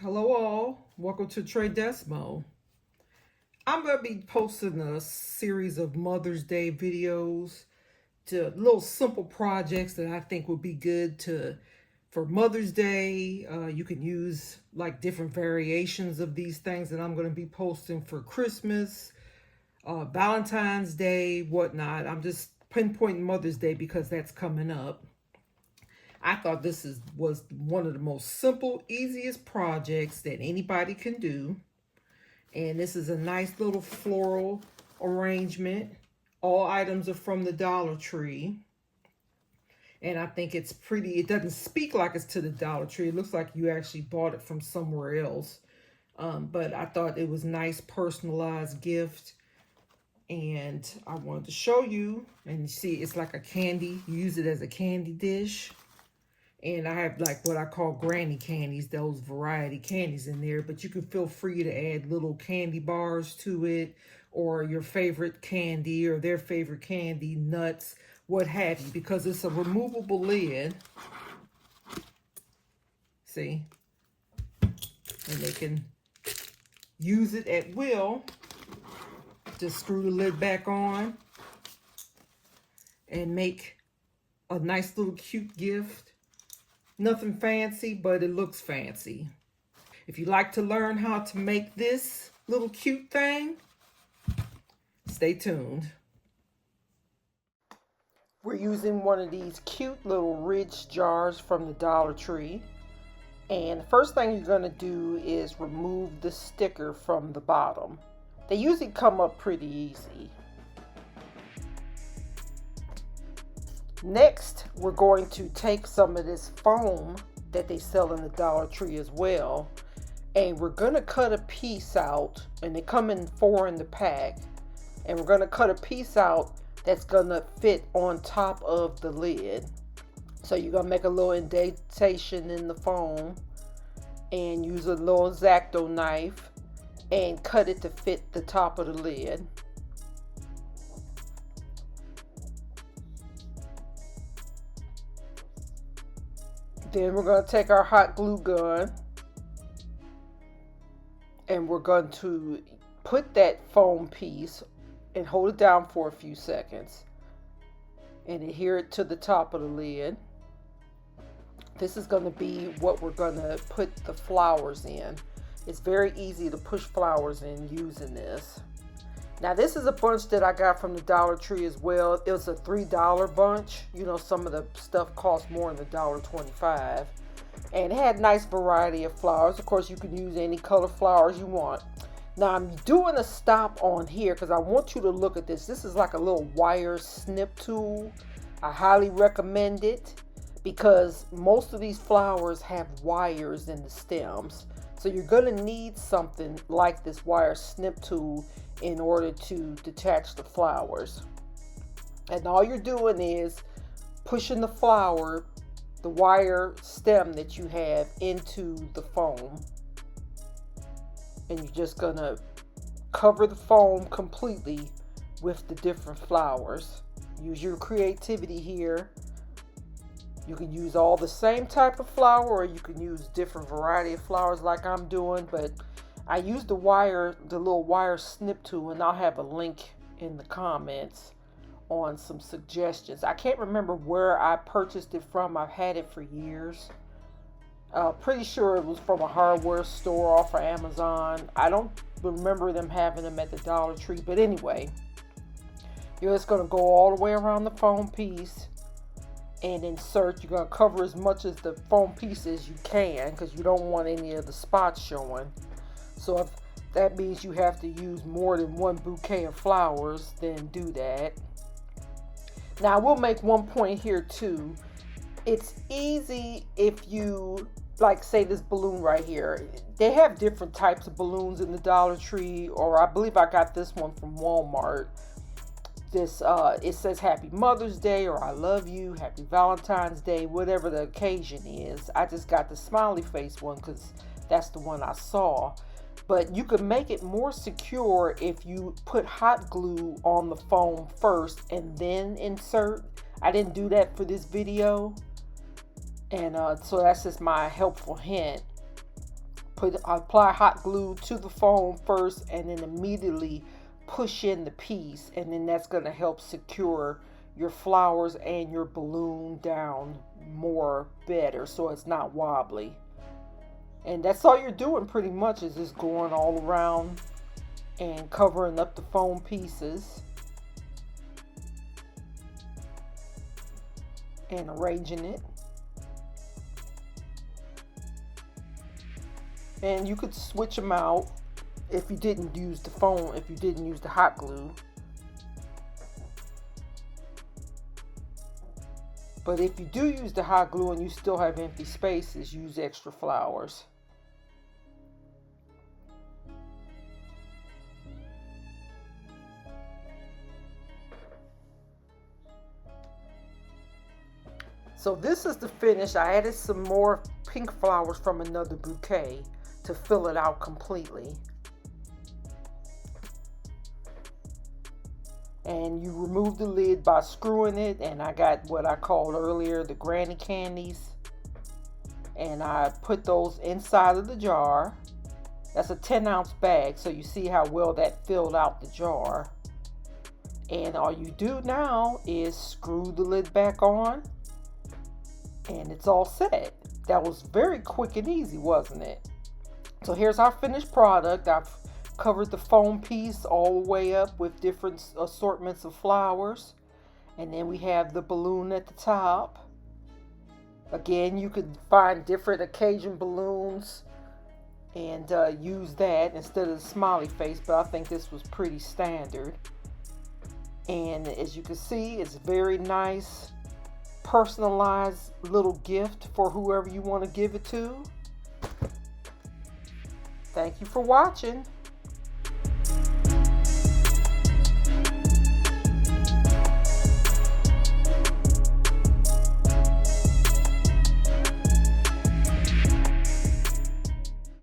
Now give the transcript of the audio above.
Hello all, welcome to Trey Desmo. I'm going to be posting a series of Mother's Day videos to little simple projects that I think would be good to for Mother's Day. You can use like different variations of these things that I'm going to be posting for Christmas, Valentine's Day, whatnot. I'm just pinpointing Mother's Day because that's coming up. I thought was one of the most simple, easiest projects that anybody can do. And this is a nice little floral arrangement. All items are from the Dollar Tree. And I think it's pretty. It doesn't speak like it's to the Dollar Tree. It looks like you actually bought it from somewhere else. But I thought it was nice personalized gift. And I wanted to show you. And you see, it's like a candy. You use it as a candy dish. And I have like what I call granny candies, those variety candies in there. But you can feel free to add little candy bars to it, or your favorite candy or their favorite candy, nuts, what have you, because it's a removable lid. See? And they can use it at will. Just screw the lid back on and make a nice little cute gift. Nothing fancy, but it looks fancy. If you like to learn how to make this little cute thing, stay tuned. We're using one of these cute little ridge jars from the Dollar Tree. And the first thing you're going to do is remove the sticker from the bottom. They usually come up pretty easy. Next, we're going to take some of this foam that they sell in the Dollar Tree as well, and we're going to cut a piece out, and they come in 4 in the pack, and we're going to cut a piece out that's going to fit on top of the lid. So you're going to make a little indentation in the foam and use a little X-Acto knife and cut it to fit the top of the lid. Then we're going to take our hot glue gun and we're going to put that foam piece and hold it down for a few seconds and adhere it to the top of the lid. This is going to be what we're going to put the flowers in. It's very easy to push flowers in using this. Now this is a bunch that I got from the Dollar Tree as well. It was a $3 bunch. You know, some of the stuff costs more than $1.25. And it had nice variety of flowers. Of course, you can use any color flowers you want. Now I'm doing a stop on here because I want you to look at this. This is like a little wire snip tool. I highly recommend it because most of these flowers have wires in the stems. So you're going to need something like this wire snip tool in order to detach the flowers. And all you're doing is pushing the flower, the wire stem that you have, into the foam. And you're just going to cover the foam completely with the different flowers. Use your creativity here. You can use all the same type of flower, or you can use different variety of flowers like I'm doing, but I used the little wire snip tool, and I'll have a link in the comments on some suggestions. I can't remember where I purchased it from. I've had it for years. Pretty sure it was from a hardware store off of Amazon. I don't remember them having them at the Dollar Tree, but anyway, you're just going to go all the way around the foam piece and insert. You're going to cover as much of the foam piece as you can because you don't want any of the spots showing. So if that means you have to use more than one bouquet of flowers, then do that. Now I will make one point here too. It's easy if you, like say this balloon right here. They have different types of balloons in the Dollar Tree, or I believe I got this one from Walmart. This it says Happy Mother's Day, or I love you, Happy Valentine's Day, whatever the occasion is. I just got the smiley face one because that's the one I saw. But you could make it more secure if you put hot glue on the foam first and then insert. I didn't do that for this video, and so that's just my helpful hint. Apply hot glue to the foam first, and then immediately push in the piece, and then that's going to help secure your flowers and your balloon down better, so it's not wobbly. And that's all you're doing pretty much, is just going all around and covering up the foam pieces and arranging it. And you could switch them out if you didn't use the foam, if you didn't use the hot glue. But if you do use the hot glue and you still have empty spaces, use extra flowers. So this is the finish. I added some more pink flowers from another bouquet to fill it out completely. And you remove the lid by screwing it, and I got what I called earlier the granny candies, and I put those inside of the jar. That's a 10-ounce bag, so you see how well that filled out the jar. And all you do now is screw the lid back on, and it's all set. That was very quick and easy, wasn't it? So here's our finished product. I've covered the foam piece all the way up with different assortments of flowers, and then we have the balloon at the top. Again, you could find different occasion balloons and use that instead of the smiley face, but I think this was pretty standard. And as you can see, it's very nice, personalized little gift for whoever you want to give it to. Thank you for watching.